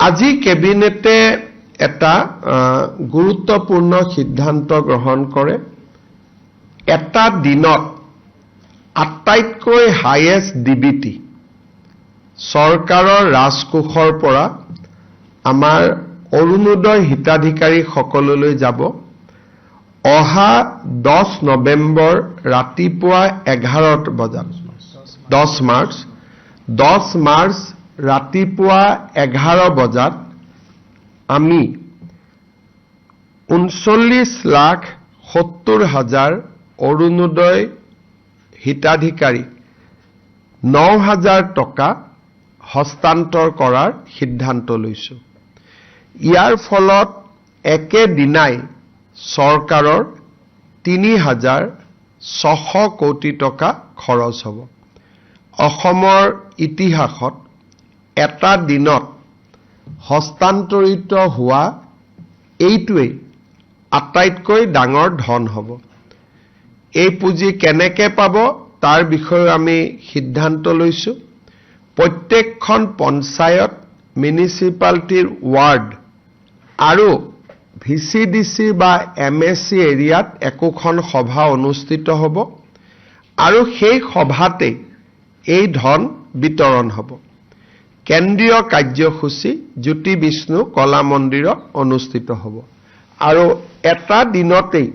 আজি কেবিনেটে এটা গুৰুত্বপূৰ্ণ সিদ্ধান্ত গ্ৰহণ কৰে। এটা দিনত আটাইতকৈ হাইয়েষ্ট ডিবিটি চৰকাৰৰ ৰাজকোষৰ পৰা আমাৰ অৰুণোদয় হিতাধিকাৰী সকললৈ যাব। অহা 10 নৱেম্বৰ ৰাতিপুৱা 11 বজাত 10 মাৰ্চ ৰাতিপুৱা 11 বজাত আমি 39,70,000 অৰুণোদয় হিতাধিকাৰী 9,000 টকা হস্তান্তৰ কৰাৰ সিদ্ধান্ত লৈছো। ইয়াৰ ফলত একেদিনাই চৰকাৰৰ 3,600 কোটি টকা খৰচ হ'ব। অসমৰ ইতিহাসত এটা দিনত হস্তান্তৰিত হোৱা এইটোৱেই আটাইতকৈ ডাঙৰ ধন হ'ব। এই পুঁজি কেনেকৈ পাব তাৰ বিষয়ে আমি সিদ্ধান্ত লৈছো। প্ৰত্যেকখন পঞ্চায়ত, মিউনিচিপালিটিৰ ৱাৰ্ড আৰু ভিচিডিচি বা এমএছচি এৰিয়াত একোখন সভা অনুষ্ঠিত হ'ব আৰু সেই সভাতে এই ধন বিতৰণ হ'ব। কেন্দ্ৰীয় কাৰ্যসূচী জ্যোতি বিষ্ণু কলা মন্দিৰত অনুষ্ঠিত হ'ব আৰু এটা দিনতেই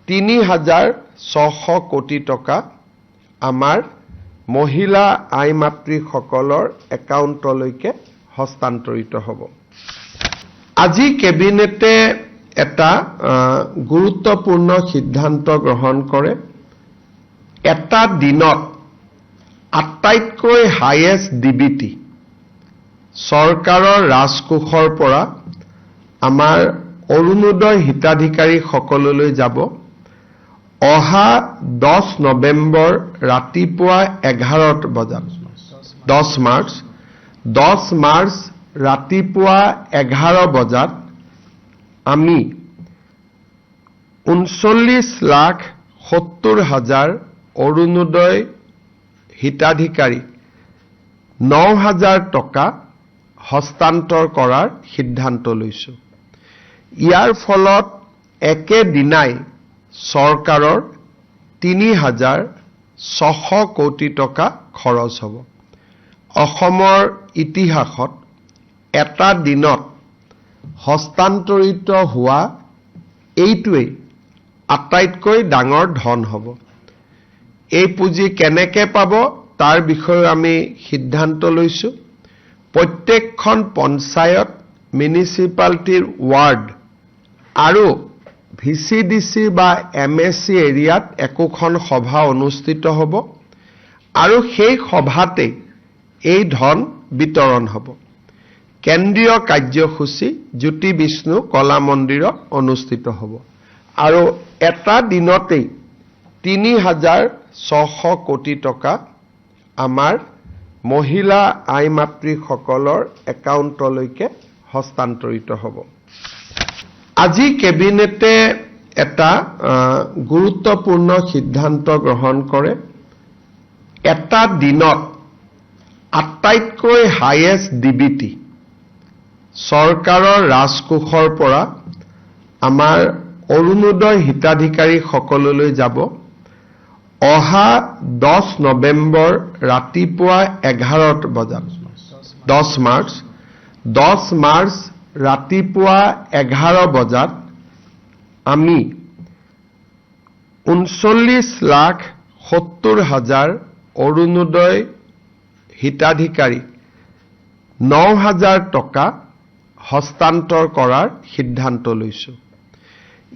3,600 কোটি টকা আমাৰ মহিলা আই মাতৃসকলৰ একাউণ্টলৈকে হস্তান্তৰিত হ'ব। আজি কেবিনেটে এটা গুৰুত্বপূৰ্ণ সিদ্ধান্ত গ্ৰহণ কৰে। এটা দিনত আটাইতকৈ হাইয়েষ্ট ডিবিটি চৰকাৰৰ ৰাজকোষৰ পৰা আমাৰ অৰুণোদয় হিতাধিকাৰী সকললৈ যাব। অহা 10 নৱেম্বৰ ৰাতিপুৱা 11 বজাত 10 মাৰ্চ ৰাতিপুৱা 11 বজাত আমি 39,70,000 অৰুণোদয় হিতাধিকাৰী 9,000 টকা হস্তান্তৰ কৰাৰ সিদ্ধান্ত লৈছো। ইয়াৰ ফলত একেদিনাই চৰকাৰৰ 3,600 কোটি টকা খৰচ হ'ব। অসমৰ ইতিহাসত এটা দিনত হস্তান্তৰিত হোৱা এইটোৱেই আটাইতকৈ ডাঙৰ ধন হ'ব। এই পুঁজি কেনেকৈ পাব তাৰ বিষয়ে আমি সিদ্ধান্ত লৈছো। প্ৰত্যেকখন পঞ্চায়ত, মিউনিচিপালিটিৰ ৱাৰ্ড আৰু ভিচিডিচি বা এমএছচি এৰিয়াত একোখন সভা অনুষ্ঠিত হ'ব আৰু সেই সভাতে এই ধন বিতৰণ হ'ব। কেন্দ্ৰীয় কাৰ্যসূচী জ্যোতি বিষ্ণু কলা মন্দিৰত অনুষ্ঠিত হ'ব আৰু এটা দিনতেই 3,600 কোটি টকা আমাৰ মহিলা আই মাতৃসকলৰ একাউণ্টলৈকে হস্তান্তৰিত হ'ব। আজি কেবিনেটে এটা গুৰুত্বপূৰ্ণ সিদ্ধান্ত গ্ৰহণ কৰে। এটা দিনত আটাইতকৈ হাইয়েষ্ট ডিবিটি চৰকাৰৰ ৰাজকোষৰ পৰা আমাৰ অৰুণোদয় হিতাধিকাৰী সকললৈ যাব। অহা 10 নৱেম্বৰ ৰাতিপুৱা 11 বজাত 10 মাৰ্চ ৰাতিপুৱা 11 বজাত আমি 39,70,000 অৰুণোদয় হিতাধিকাৰী 9,000 টকা হস্তান্তৰ কৰাৰ সিদ্ধান্ত লৈছো।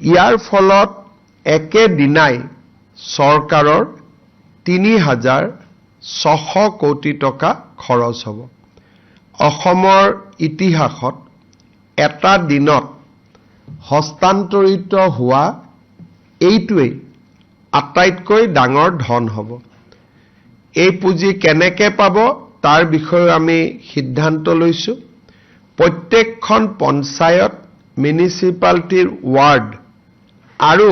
ইয়াৰ ফলত একেদিনাই চৰকাৰৰ 3,600 কোটি টকা খৰচ হ'ব। অসমৰ ইতিহাসত এটা দিনত হস্তান্তৰিত হোৱা এইটোৱেই আটাইতকৈ ডাঙৰ ধন হ'ব। এই পুঁজি কেনেকৈ পাব তাৰ বিষয়ে আমি সিদ্ধান্ত লৈছো। প্ৰত্যেকখন পঞ্চায়ত, মিউনিচিপালিটিৰ ৱাৰ্ড আৰু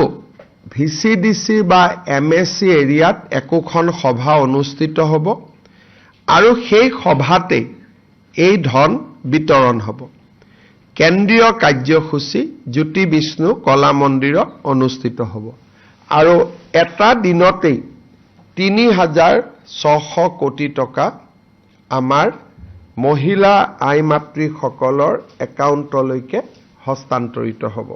ভিচিডিচি বা এমএছচি এৰিয়াত একোখন সভা অনুষ্ঠিত হ'ব আৰু সেই সভাতে এই ধন বিতৰণ হ'ব। কেন্দ্ৰীয় কাৰ্যসূচী জ্যোতি বিষ্ণু কলা মন্দিৰত অনুষ্ঠিত হ'ব আৰু এটা দিনতেই ৩,৬০০ কোটি টকা আমাৰ মহিলা আই মাতৃসকলৰ একাউণ্টলৈকে হস্তান্তৰিত হ'ব।